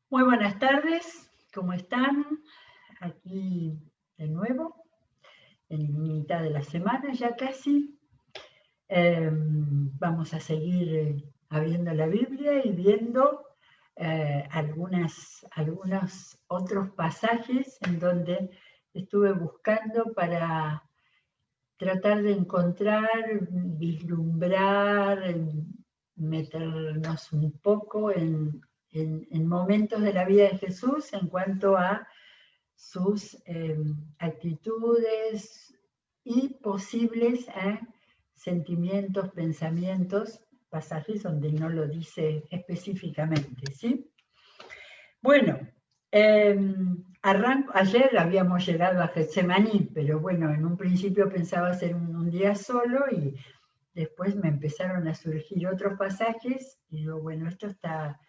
Muy buenas tardes, ¿cómo están? Aquí de nuevo, en mitad de la semana ya casi. Vamos a seguir abriendo la Biblia y viendo algunos otros pasajes en donde estuve buscando para tratar de encontrar, vislumbrar, meternos un poco en momentos de la vida de Jesús en cuanto a sus actitudes y posibles sentimientos, pensamientos, pasajes donde no lo dice específicamente, ¿sí? Bueno, ayer habíamos llegado a Getsemaní, pero bueno, en un principio pensaba hacer un día solo y después me empezaron a surgir otros pasajes y digo, bueno, esto está,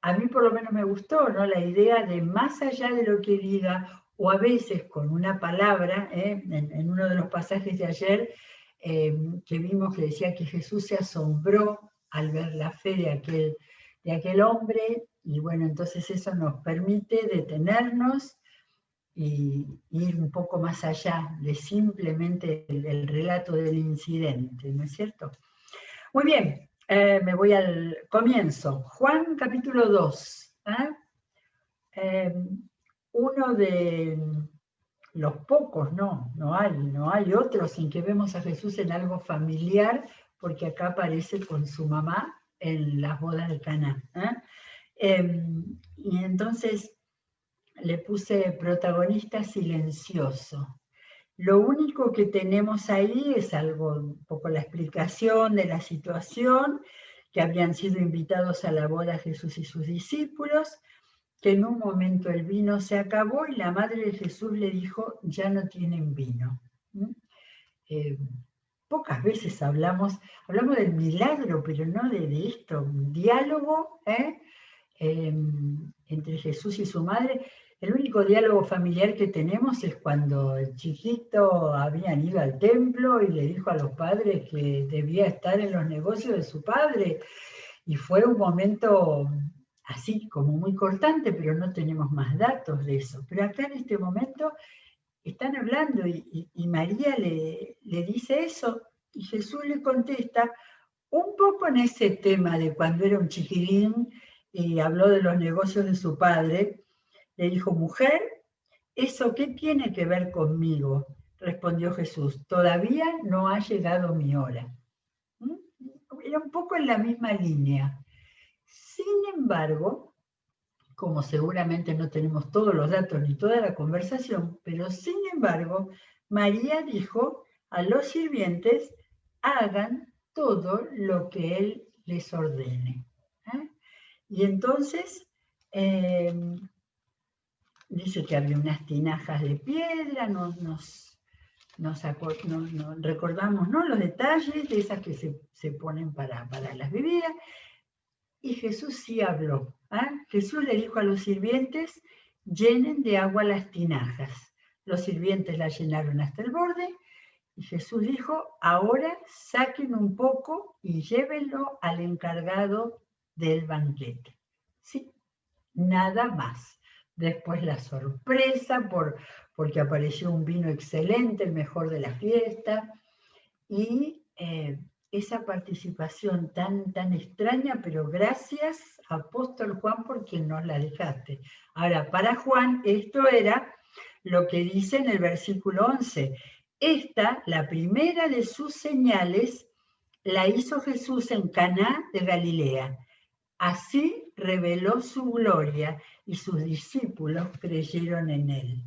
a mí por lo menos me gustó, ¿no? La idea de más allá de lo que diga, o a veces con una palabra, en uno de los pasajes de ayer, que vimos que decía que Jesús se asombró al ver la fe de aquel hombre, y bueno, entonces eso nos permite detenernos y ir un poco más allá de simplemente el relato del incidente, ¿no es cierto? Muy bien, me voy al comienzo. Juan capítulo 2. Uno de los pocos, no hay otros en que vemos a Jesús en algo familiar, porque acá aparece con su mamá en las bodas de Caná. Y entonces le puse protagonista silencioso. Lo único que tenemos ahí es algo, un poco la explicación de la situación, que habían sido invitados a la boda Jesús y sus discípulos, que en un momento el vino se acabó y la madre de Jesús le dijo, ya no tienen vino. Eh, Pocas veces hablamos del milagro, pero no de esto, un diálogo entre Jesús y su madre. El único diálogo familiar que tenemos es cuando el chiquito habían ido al templo y le dijo a los padres que debía estar en los negocios de su padre. Y fue un momento así como muy cortante, pero no tenemos más datos de eso. Pero acá en este momento están hablando y María le dice eso y Jesús le contesta un poco en ese tema de cuando era un chiquilín y habló de los negocios de su padre. Le dijo, mujer, ¿eso qué tiene que ver conmigo? Respondió Jesús, todavía no ha llegado mi hora. Era un poco en la misma línea. Sin embargo, como seguramente no tenemos todos los datos ni toda la conversación, pero sin embargo, María dijo a los sirvientes, hagan todo lo que Él les ordene. Y entonces dice que había unas tinajas de piedra, recordamos, ¿no?, los detalles de esas que se ponen para las bebidas. Y Jesús sí habló. Jesús le dijo a los sirvientes, llenen de agua las tinajas. Los sirvientes las llenaron hasta el borde y Jesús dijo, ahora saquen un poco y llévenlo al encargado del banquete. Sí, nada más. Después la sorpresa porque apareció un vino excelente, el mejor de la fiesta, y esa participación tan extraña, pero gracias, apóstol Juan, porque nos la dejaste. Ahora, para Juan, esto era lo que dice en el versículo 11. Esta, la primera de sus señales, la hizo Jesús en Caná de Galilea. Así reveló su gloria y sus discípulos creyeron en él.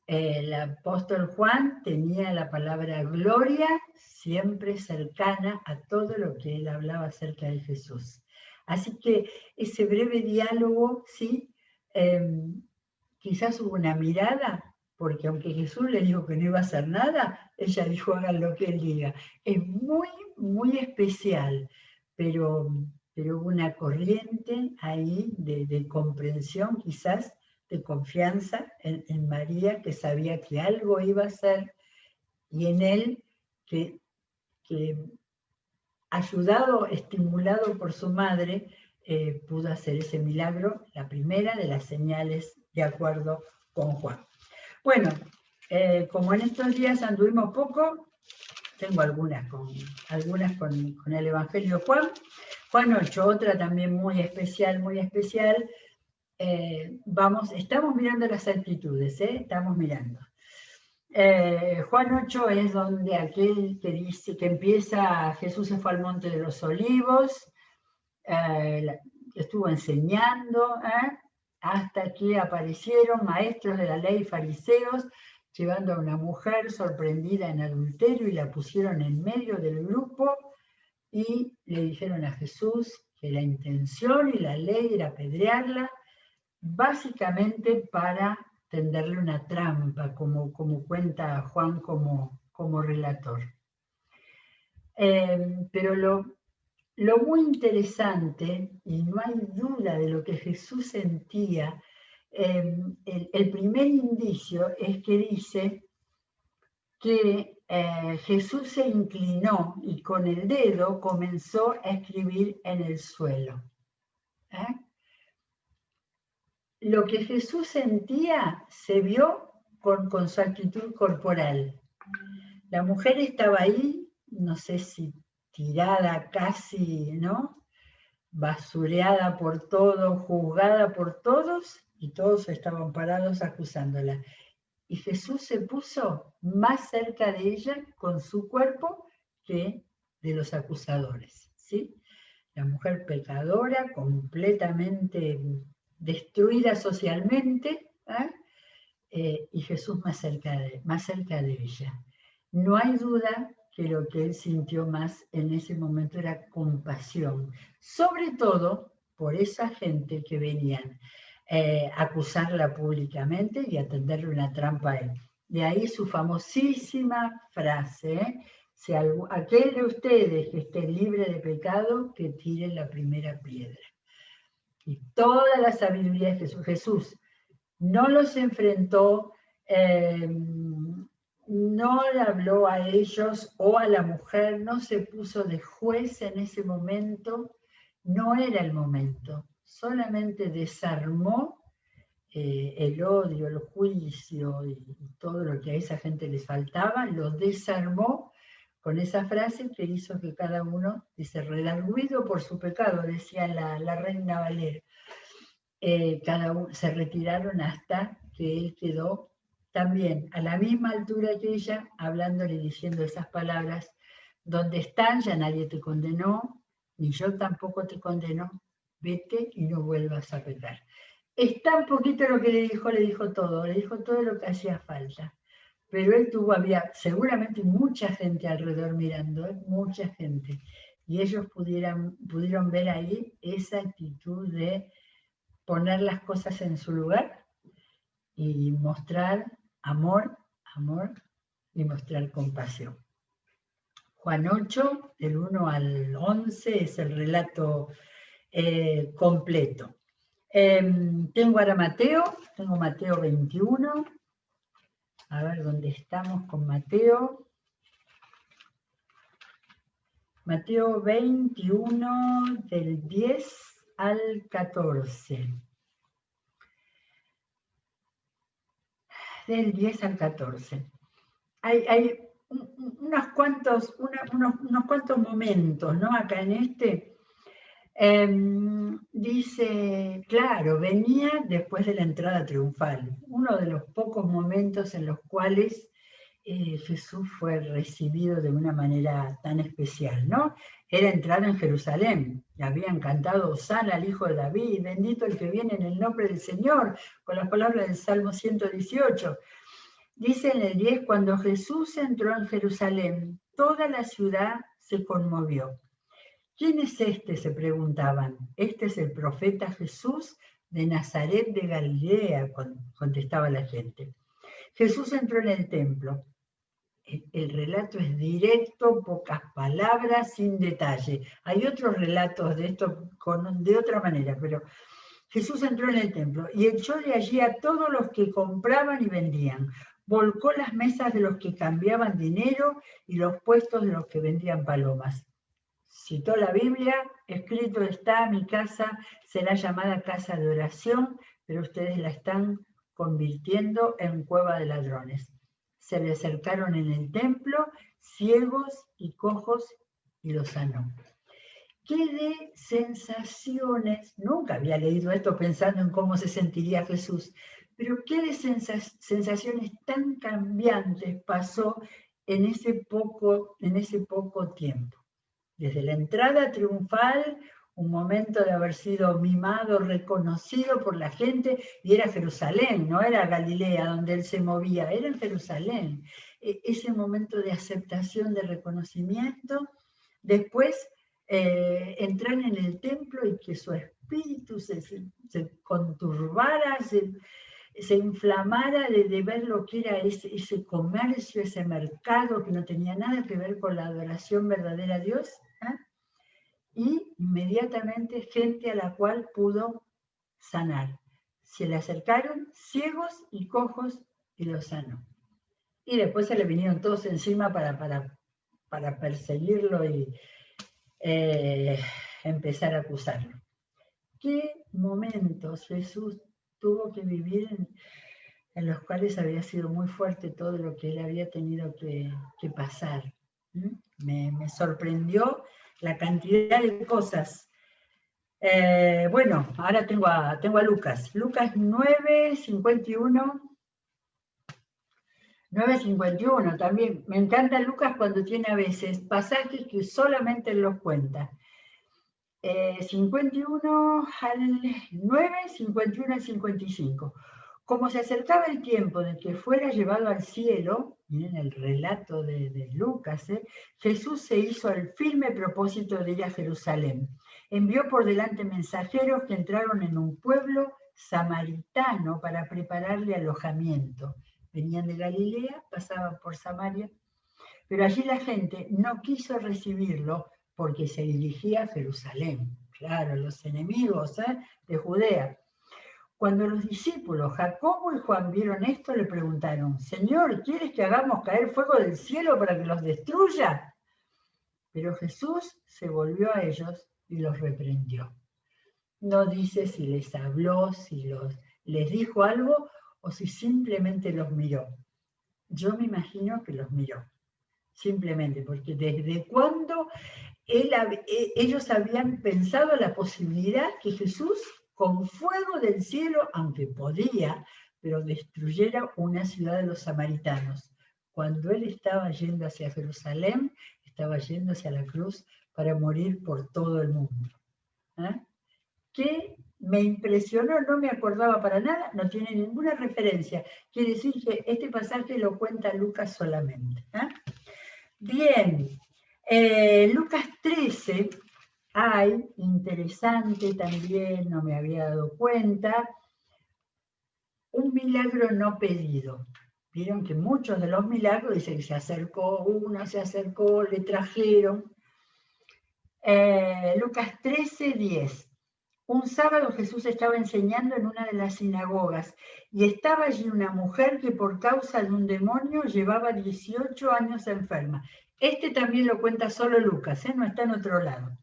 El apóstol Juan tenía la palabra gloria siempre cercana a todo lo que él hablaba acerca de Jesús. Así que ese breve diálogo, sí, quizás hubo una mirada, porque aunque Jesús le dijo que no iba a hacer nada, ella dijo, hagan lo que él diga. Es muy especial, pero hubo una corriente ahí de comprensión, quizás, de confianza en María, que sabía que algo iba a hacer, y en él, que ayudado, estimulado por su madre, pudo hacer ese milagro, la primera de las señales de acuerdo con Juan. Bueno, como en estos días anduvimos poco, tengo algunas con el Evangelio de Juan. Juan 8, otra también muy especial, muy especial. Estamos mirando las actitudes, estamos mirando. Juan 8 es donde aquel que dice que empieza, Jesús se fue al monte de los olivos, estuvo enseñando, hasta que aparecieron maestros de la ley, fariseos, llevando a una mujer sorprendida en adulterio y la pusieron en medio del grupo y le dijeron a Jesús que la intención y la ley era apedrearla, básicamente para tenderle una trampa, como cuenta Juan como relator. Pero lo muy interesante, y no hay duda de lo que Jesús sentía, el primer indicio es que dice que Jesús se inclinó y con el dedo comenzó a escribir en el suelo. Lo que Jesús sentía se vio con su actitud corporal. La mujer estaba ahí, no sé si tirada casi, ¿no? Basureada por todos, juzgada por todos, y todos estaban parados acusándola. Y Jesús se puso más cerca de ella con su cuerpo que de los acusadores, ¿sí? La mujer pecadora, completamente destruida socialmente, y Jesús más cerca de ella. No hay duda que lo que él sintió más en ese momento era compasión, sobre todo por esa gente que venían a acusarla públicamente y a tenderle una trampa a él. De ahí su famosísima frase, si aquel de ustedes que esté libre de pecado, que tire la primera piedra. Y toda la sabiduría de Jesús no los enfrentó, no le habló a ellos o a la mujer, no se puso de juez en ese momento, no era el momento, solamente desarmó el odio, el juicio y todo lo que a esa gente les faltaba, lo desarmó con esa frase que hizo que cada uno, dice, redarguido por su pecado, decía la Reina Valera. Cada uno se retiraron hasta que él quedó también a la misma altura que ella, hablándole y diciendo esas palabras: donde están ya nadie te condenó, ni yo tampoco te condeno, vete y no vuelvas a pecar. Es tan poquito lo que le dijo todo lo que hacía falta. Pero él había seguramente mucha gente alrededor mirando, mucha gente, y ellos pudieron ver ahí esa actitud de poner las cosas en su lugar y mostrar amor y mostrar compasión. Juan 8, del 1 al 11, es el relato completo. Tengo ahora tengo Mateo 21. A ver dónde estamos con Mateo. Mateo 21, del 10 al 14. Del 10 al 14. Hay unos cuantos momentos, ¿no? Acá en este. Dice, claro, venía después de la entrada triunfal, uno de los pocos momentos en los cuales Jesús fue recibido de una manera tan especial, ¿no? Era entrar en Jerusalén, le habían cantado Hosana al Hijo de David, bendito el que viene en el nombre del Señor, con las palabras del Salmo 118. Dice en el 10, cuando Jesús entró en Jerusalén, toda la ciudad se conmovió. ¿Quién es este?, se preguntaban. Este es el profeta Jesús de Nazaret de Galilea, contestaba la gente. Jesús entró en el templo. El relato es directo, pocas palabras, sin detalle. Hay otros relatos de esto de otra manera, pero Jesús entró en el templo y echó de allí a todos los que compraban y vendían. Volcó las mesas de los que cambiaban dinero y los puestos de los que vendían palomas. citó la Biblia, escrito está, mi casa será llamada casa de oración, pero ustedes la están convirtiendo en cueva de ladrones. Se le acercaron en el templo ciegos y cojos y los sanó. ¿Qué de sensaciones? Nunca había leído esto pensando en cómo se sentiría Jesús, pero qué de sensaciones tan cambiantes pasó en ese poco tiempo. Desde la entrada triunfal, un momento de haber sido mimado, reconocido por la gente, y era Jerusalén, no era Galilea donde él se movía, era en Jerusalén. Ese momento de aceptación, de reconocimiento, después entrar en el templo y que su espíritu se conturbara, se inflamara de ver lo que era ese comercio, ese mercado que no tenía nada que ver con la adoración verdadera a Dios, ¿eh? Y inmediatamente gente a la cual pudo sanar. Se le acercaron ciegos y cojos y los sanó. Y después se le vinieron todos encima para perseguirlo y empezar a acusarlo. ¿Qué momentos Jesús tuvo que vivir en los cuales había sido muy fuerte todo lo que él había tenido que pasar? Me sorprendió la cantidad de cosas. Bueno, ahora tengo a Lucas. Lucas 9:51. 9:51 también. Me encanta Lucas cuando tiene a veces pasajes que solamente él los cuenta. 51 al 9, 51 al 55. Como se acercaba el tiempo de que fuera llevado al cielo, miren el relato de Lucas, Jesús se hizo al firme propósito de ir a Jerusalén. Envió por delante mensajeros que entraron en un pueblo samaritano para prepararle alojamiento. Venían de Galilea, pasaban por Samaria, pero allí la gente no quiso recibirlo porque se dirigía a Jerusalén. Claro, los enemigos de Judea. Cuando los discípulos Jacobo y Juan vieron esto, le preguntaron: Señor, ¿quieres que hagamos caer fuego del cielo para que los destruya? Pero Jesús se volvió a ellos y los reprendió. No dice si les habló, si les dijo algo o si simplemente los miró. Yo me imagino que los miró, simplemente, porque desde cuando ellos habían pensado la posibilidad que Jesús, con fuego del cielo, aunque podía, pero destruyera una ciudad de los samaritanos. Cuando él estaba yendo hacia Jerusalén, estaba yendo hacia la cruz para morir por todo el mundo. Que me impresionó, no me acordaba para nada, no tiene ninguna referencia. Quiere decir que este pasaje lo cuenta Lucas solamente. Bien, Lucas 13, hay, interesante también, no me había dado cuenta, un milagro no pedido. Vieron que muchos de los milagros dicen que se acercó, le trajeron. Lucas 13, 10. Un sábado Jesús estaba enseñando en una de las sinagogas y estaba allí una mujer que por causa de un demonio llevaba 18 años enferma. Este también lo cuenta solo Lucas, no está en otro lado.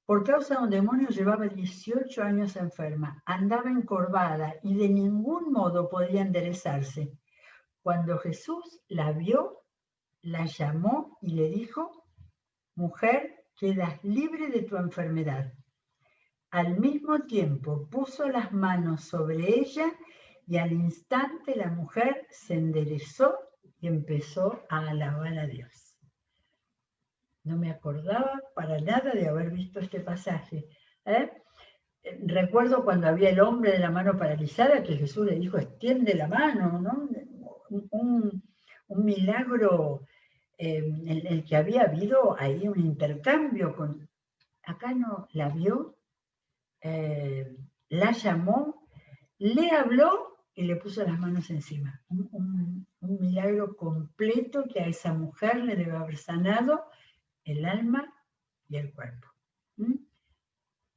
Por causa de un demonio llevaba 18 años enferma, andaba encorvada y de ningún modo podía enderezarse. Cuando Jesús la vio, la llamó y le dijo: Mujer, quedas libre de tu enfermedad. Al mismo tiempo puso las manos sobre ella y al instante la mujer se enderezó y empezó a alabar a Dios. No me acordaba para nada de haber visto este pasaje. Recuerdo cuando había el hombre de la mano paralizada que Jesús le dijo: extiende la mano, ¿no? Un milagro en el que había habido ahí un intercambio con... Acá no la vio, la llamó, le habló y le puso las manos encima. Un milagro completo que a esa mujer le debe haber sanado el alma y el cuerpo.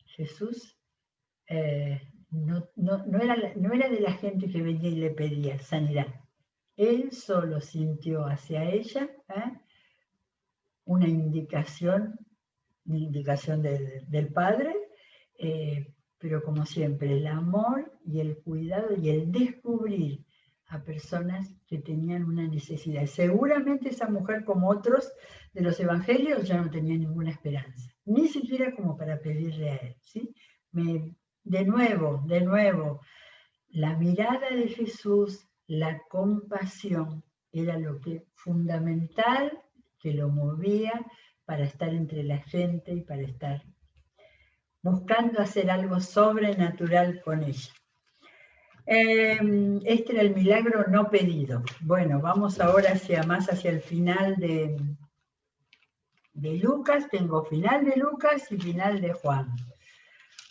Jesús no era de la gente que venía y le pedía sanidad. Él solo sintió hacia ella una indicación indicación del Padre, pero como siempre, el amor y el cuidado y el descubrir a personas que tenían una necesidad. Seguramente esa mujer, como otros de los evangelios, ya no tenía ninguna esperanza, ni siquiera como para pedirle a él, ¿sí? De nuevo, la mirada de Jesús, la compasión, era lo que fundamental que lo movía para estar entre la gente y para estar buscando hacer algo sobrenatural con ella. Este era el milagro no pedido. Bueno, vamos ahora más hacia el final de Lucas. Tengo final de Lucas y final de Juan.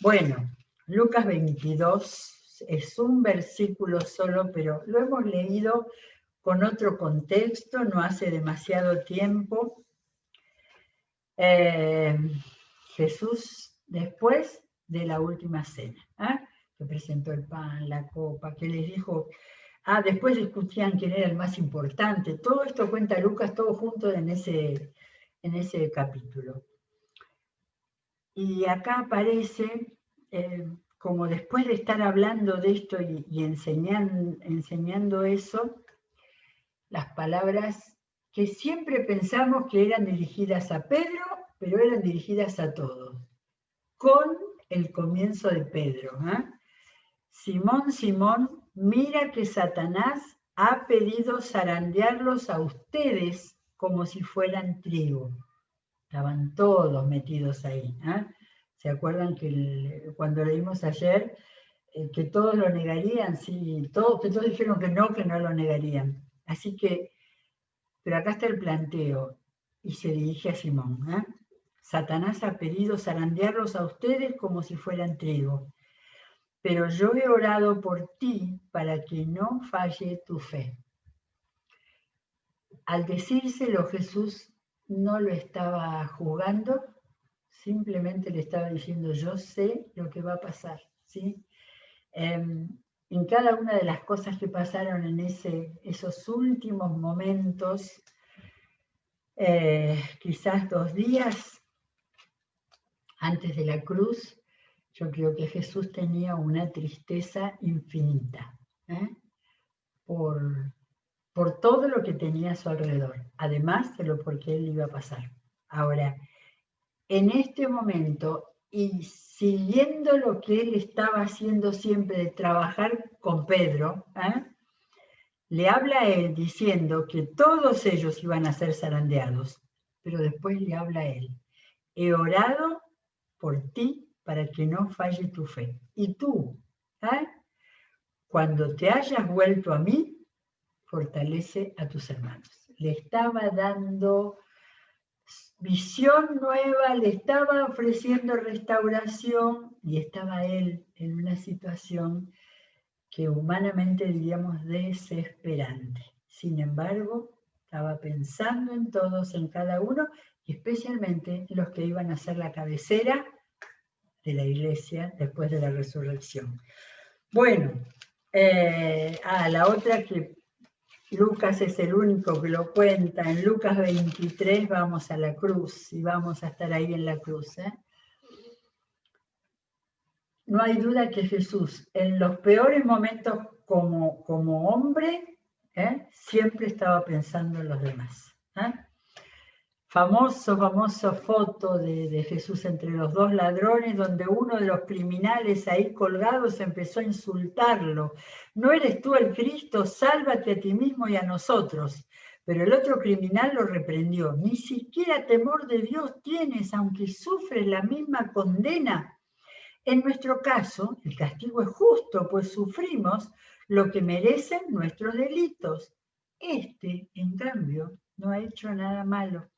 Bueno, Lucas 22 es un versículo solo, pero lo hemos leído con otro contexto, no hace demasiado tiempo. Jesús, después de la última cena, que presentó el pan, la copa, que les dijo, después discutían quién era el más importante. Todo esto cuenta Lucas, todo junto en ese capítulo. Y acá aparece, como después de estar hablando de esto y enseñando eso, las palabras que siempre pensamos que eran dirigidas a Pedro, pero eran dirigidas a todos, con el comienzo de Pedro. Simón, Simón, mira que Satanás ha pedido zarandearlos a ustedes como si fueran trigo. Estaban todos metidos ahí. ¿Se acuerdan que cuando leímos ayer, que todos lo negarían? Sí, que todos dijeron que no lo negarían. Así que, pero acá está el planteo, y se dirige a Simón. Satanás ha pedido zarandearlos a ustedes como si fueran trigo. Pero yo he orado por ti para que no falle tu fe. Al decírselo, Jesús no lo estaba juzgando, simplemente le estaba diciendo, yo sé lo que va a pasar, ¿sí? En cada una de las cosas que pasaron en esos últimos momentos, quizás 2 días antes de la cruz, yo creo que Jesús tenía una tristeza infinita, por todo lo que tenía a su alrededor, además de lo por qué él iba a pasar. Ahora, en este momento, y siguiendo lo que él estaba haciendo siempre de trabajar con Pedro, le habla a él diciendo que todos ellos iban a ser zarandeados, pero después le habla a él, he orado por ti para que no falle tu fe. Y tú, cuando te hayas vuelto a mí, fortalece a tus hermanos. Le estaba dando visión nueva, le estaba ofreciendo restauración y estaba él en una situación que humanamente diríamos desesperante. Sin embargo, estaba pensando en todos, en cada uno, y especialmente en los que iban a ser la cabecera de la iglesia después de la resurrección. Bueno, la otra que Lucas es el único que lo cuenta. En Lucas 23 vamos a la cruz y vamos a estar ahí en la cruz. No hay duda que Jesús, en los peores momentos como hombre, siempre estaba pensando en los demás. Famosa foto de Jesús entre los 2 ladrones, donde uno de los criminales ahí colgados empezó a insultarlo. No eres tú el Cristo, sálvate a ti mismo y a nosotros. Pero el otro criminal lo reprendió. Ni siquiera temor de Dios tienes, aunque sufres la misma condena. En nuestro caso, el castigo es justo, pues sufrimos lo que merecen nuestros delitos. Este, en cambio, no ha hecho nada malo.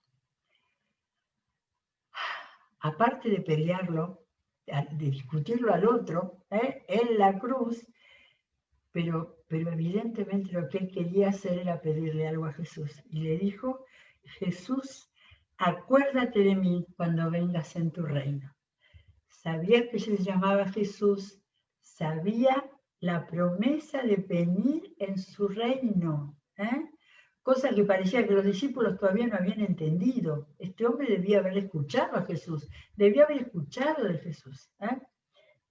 Aparte de pelearlo, de discutirlo al otro, en la cruz, pero evidentemente lo que él quería hacer era pedirle algo a Jesús. Y le dijo, Jesús, acuérdate de mí cuando vengas en tu reino. Sabía que se llamaba Jesús, sabía la promesa de venir en su reino, cosa que parecía que los discípulos todavía no habían entendido. Este hombre debía haber escuchado a Jesús, debía haber escuchado de Jesús, ¿eh?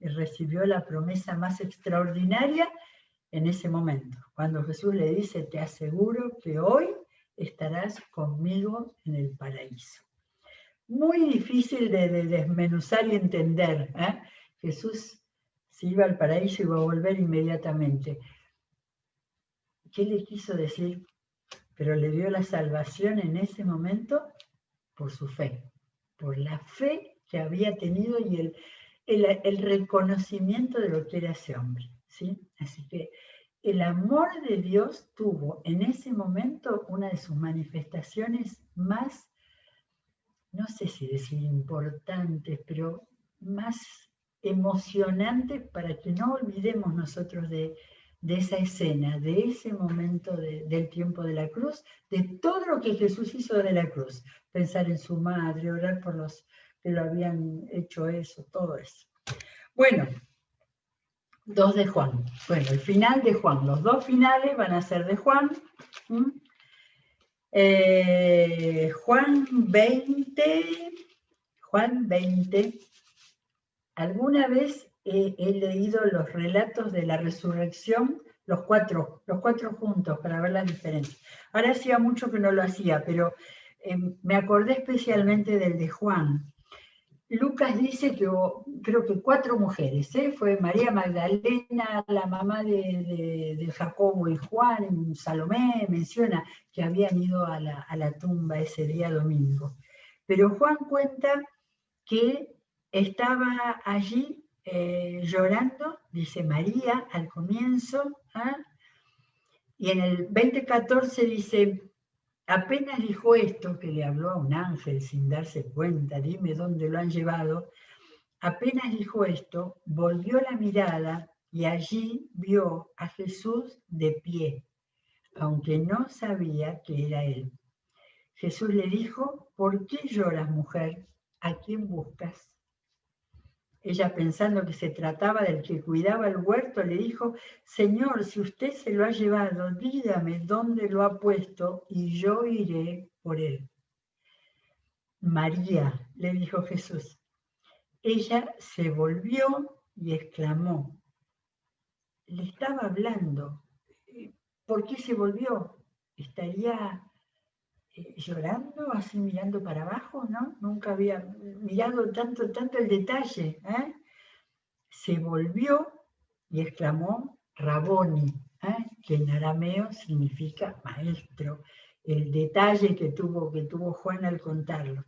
Y recibió la promesa más extraordinaria en ese momento, cuando Jesús le dice, te aseguro que hoy estarás conmigo en el paraíso. Muy difícil de desmenuzar y entender, ¿eh? Jesús se iba al paraíso y iba a volver inmediatamente. ¿Qué le quiso decir? Pero le dio la salvación en ese momento por su fe, por la fe que había tenido y el reconocimiento de lo que era ese hombre, ¿sí? Así que el amor de Dios tuvo en ese momento una de sus manifestaciones más, no sé si decir importantes, pero más emocionantes para que no olvidemos nosotros de esa escena, de ese momento del tiempo de la cruz, de todo lo que Jesús hizo de la cruz. Pensar en su madre, orar por los que lo habían hecho eso, todo eso. Bueno, 2 de Juan. Bueno, el final de Juan. Los dos finales van a ser de Juan. Juan 20. ¿Alguna vez he leído los relatos de la resurrección? Los cuatro juntos, para ver las diferencias. Ahora hacía mucho que no lo hacía, pero me acordé especialmente del de Juan. Lucas dice que creo que 4 mujeres, fue María Magdalena, la mamá de Jacobo y Juan, Salomé, menciona que habían ido a la tumba ese día domingo. Pero Juan cuenta que estaba allí llorando, dice María al comienzo, y en el 20:14 dice, apenas dijo esto, que le habló a un ángel sin darse cuenta, dime dónde lo han llevado, apenas dijo esto, volvió la mirada y allí vio a Jesús de pie, aunque no sabía que era él. Jesús le dijo, ¿por qué lloras, mujer? ¿A quién buscas? Ella, pensando que se trataba del que cuidaba el huerto, le dijo, Señor, si usted se lo ha llevado, dígame dónde lo ha puesto y yo iré por él. María, le dijo Jesús. Ella se volvió y exclamó, le estaba hablando. ¿Por qué se volvió? ¿Estaría llorando, así mirando para abajo? ¿No? Nunca había mirado tanto el detalle, Se volvió y exclamó Raboni, que en arameo significa maestro. El detalle que tuvo Juan al contarlo.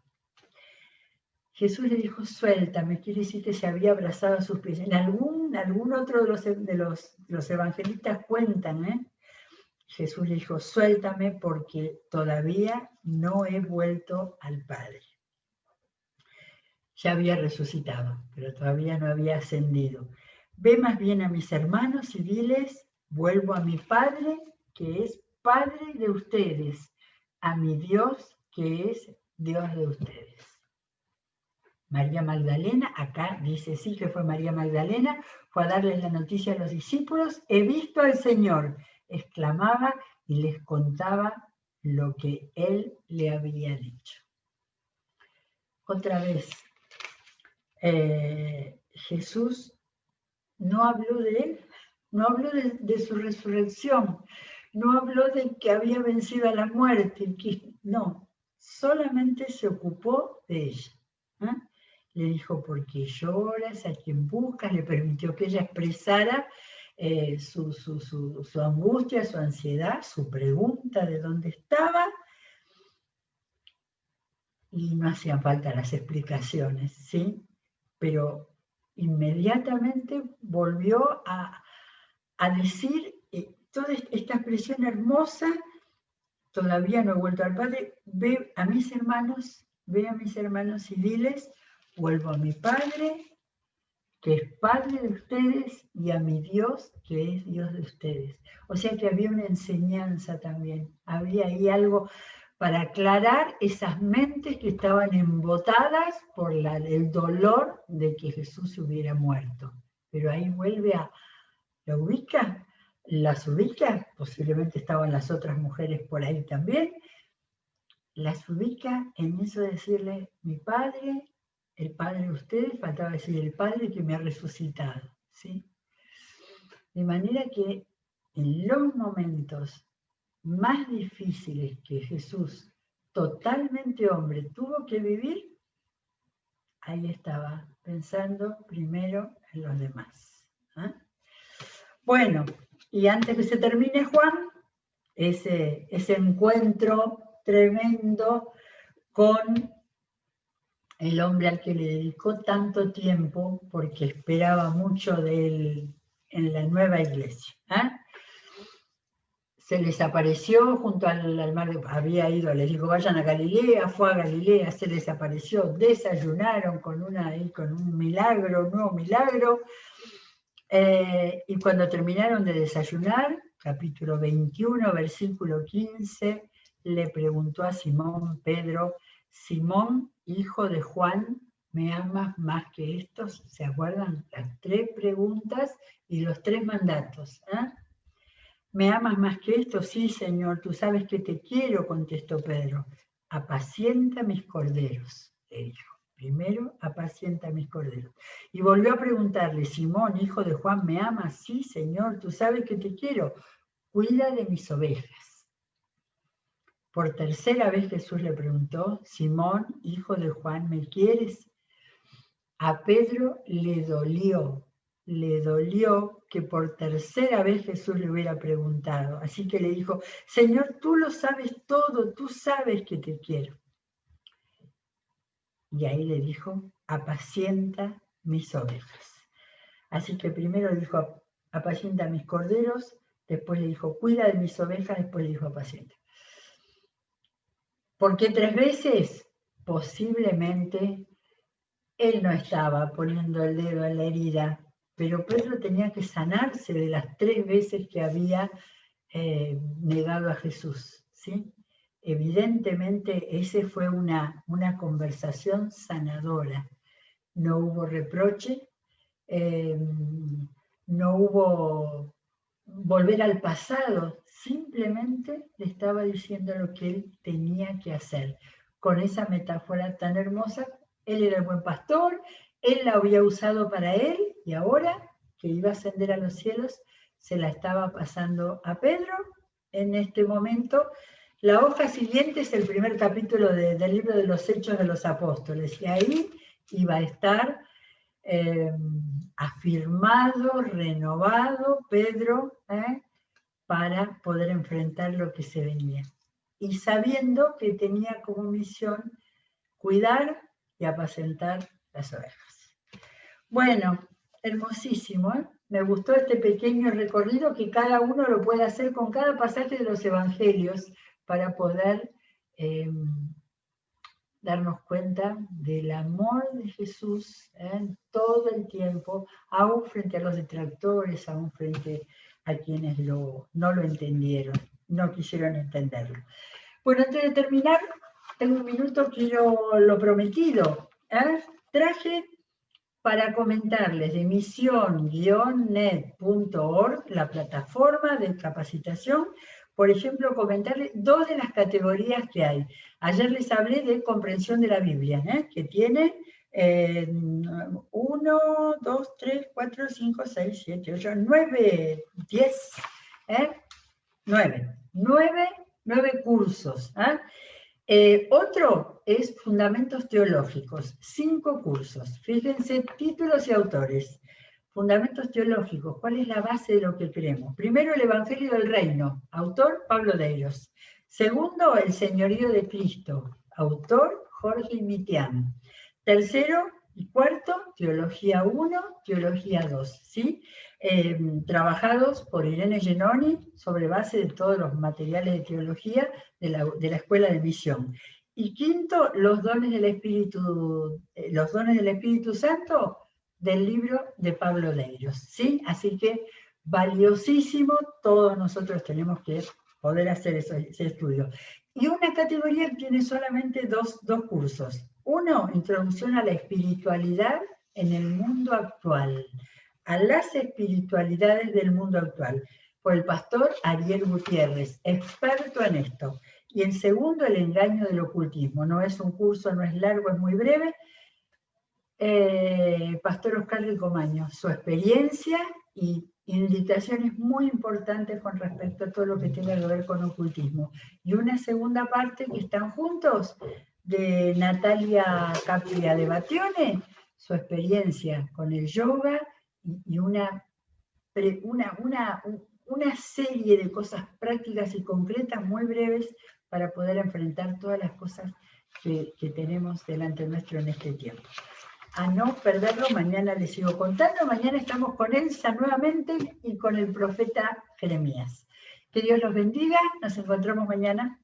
Jesús le dijo, suéltame, quiere decir que se había abrazado a sus pies. En algún otro de los evangelistas cuentan, Jesús le dijo, suéltame porque todavía no he vuelto al Padre. Ya había resucitado, pero todavía no había ascendido. Ve más bien a mis hermanos y diles, vuelvo a mi Padre, que es Padre de ustedes, a mi Dios, que es Dios de ustedes. María Magdalena, acá dice sí que fue María Magdalena, fue a darles la noticia a los discípulos, he visto al Señor, exclamaba y les contaba lo que Él le había dicho. Otra vez, Jesús no habló de Él, no habló de su resurrección, no habló de que había vencido a la muerte, no, solamente se ocupó de ella. Le dijo, ¿por qué lloras? ¿A quién buscas? Le permitió que ella expresara su angustia, su ansiedad, su pregunta de dónde estaba. Y no hacían falta las explicaciones, ¿sí? Pero inmediatamente volvió a decir toda esta expresión hermosa, todavía no he vuelto al Padre, ve a mis hermanos y diles, vuelvo a mi Padre, que es Padre de ustedes, y a mi Dios, que es Dios de ustedes. O sea que había una enseñanza también, había ahí algo para aclarar esas mentes que estaban embotadas por el dolor de que Jesús hubiera muerto. Pero ahí vuelve ¿lo ubica? las ubica, posiblemente estaban las otras mujeres por ahí también, las ubica en eso de decirle, mi padre, el padre de ustedes, faltaba decir el padre que me ha resucitado, ¿sí? De manera que en los momentos más difíciles que Jesús, totalmente hombre, tuvo que vivir, ahí estaba, pensando primero en los demás. ¿Eh? Bueno, y antes que se termine Juan, ese encuentro tremendo con el hombre al que le dedicó tanto tiempo, porque esperaba mucho de él en la nueva iglesia. ¿Eh? Se les apareció junto al mar, había ido, les dijo, vayan a Galilea, fue a Galilea, se les apareció, desayunaron con un milagro, un nuevo milagro, y cuando terminaron de desayunar, capítulo 21, versículo 15, le preguntó a Simón Pedro, Simón, hijo de Juan, ¿me amas más que estos? ¿Se acuerdan? Las 3 preguntas y los 3 mandatos. ¿Eh? ¿Me amas más que esto? Sí, Señor, tú sabes que te quiero, contestó Pedro. Apacienta mis corderos, le dijo. Primero, apacienta mis corderos. Y volvió a preguntarle, Simón, hijo de Juan, ¿me amas? Sí, Señor, tú sabes que te quiero. Cuida de mis ovejas. Por tercera vez Jesús le preguntó, Simón, hijo de Juan, ¿me quieres? A Pedro le dolió que por tercera vez Jesús le hubiera preguntado. Así que le dijo, Señor, tú lo sabes todo, tú sabes que te quiero. Y ahí le dijo, apacienta mis ovejas. Así que primero le dijo, apacienta mis corderos, después le dijo, cuida de mis ovejas, después le dijo, apacienta. ¿Por qué 3 veces? Posiblemente él no estaba poniendo el dedo en la herida, pero Pedro tenía que sanarse de las 3 veces que había negado a Jesús, ¿sí? Evidentemente, esa fue una conversación sanadora. No hubo reproche, no hubo volver al pasado, simplemente le estaba diciendo lo que él tenía que hacer. Con esa metáfora tan hermosa, él era el buen pastor, él la había usado para él, y ahora que iba a ascender a los cielos, se la estaba pasando a Pedro. En este momento, la hoja siguiente es el primer capítulo del libro de los Hechos de los Apóstoles, y ahí iba a estar afirmado, renovado Pedro, para poder enfrentar lo que se venía. Y sabiendo que tenía como misión cuidar y apacentar las ovejas. Bueno, hermosísimo, ¿eh? Me gustó este pequeño recorrido que cada uno lo puede hacer con cada pasaje de los evangelios para poder darnos cuenta del amor de Jesús todo el tiempo, aún frente a los detractores, aún frente a quienes no lo entendieron, no quisieron entenderlo. Bueno, antes de terminar, tengo un minuto, quiero lo prometido. Traje para comentarles de misión-net.org, la plataforma de capacitación, por ejemplo, comentarles 2 de las categorías que hay. Ayer les hablé de comprensión de la Biblia, que tiene 1, 2, 3, 4, 5, 6, 7, 8, 9, 10, 9 cursos. Otro es Fundamentos Teológicos, 5 cursos. Fíjense, títulos y autores. Fundamentos Teológicos, ¿cuál es la base de lo que creemos? Primero, el Evangelio del Reino, autor Pablo Deiros. Segundo, el Señorío de Cristo, autor Jorge Mitián. Tercero y cuarto, Teología 1, Teología 2, ¿sí? Trabajados por Irene Giannoni sobre base de todos los materiales de teología de la Escuela de Misión. Y quinto, los dones del Espíritu Santo del libro de Pablo Deiros, ¿sí? Así que valiosísimo, todos nosotros tenemos que poder hacer ese estudio. Y una categoría que tiene solamente dos cursos. Uno, Introducción a la Espiritualidad en el Mundo Actual, a las espiritualidades del mundo actual. por el pastor Ariel Gutiérrez, experto en esto. Y en segundo, el engaño del ocultismo. No es un curso, no es largo, es muy breve. Pastor Oscar Ricomaño, su experiencia y indicaciones muy importantes con respecto a todo lo que tenga que ver con ocultismo. Y una segunda parte que están juntos, de Natalia Capria de Batione, su experiencia con el yoga y una serie de cosas prácticas y concretas muy breves para poder enfrentar todas las cosas que tenemos delante nuestro en este tiempo. A no perderlo, mañana les sigo contando. Mañana estamos con Elsa nuevamente y con el profeta Jeremías. Que Dios los bendiga, nos encontramos mañana.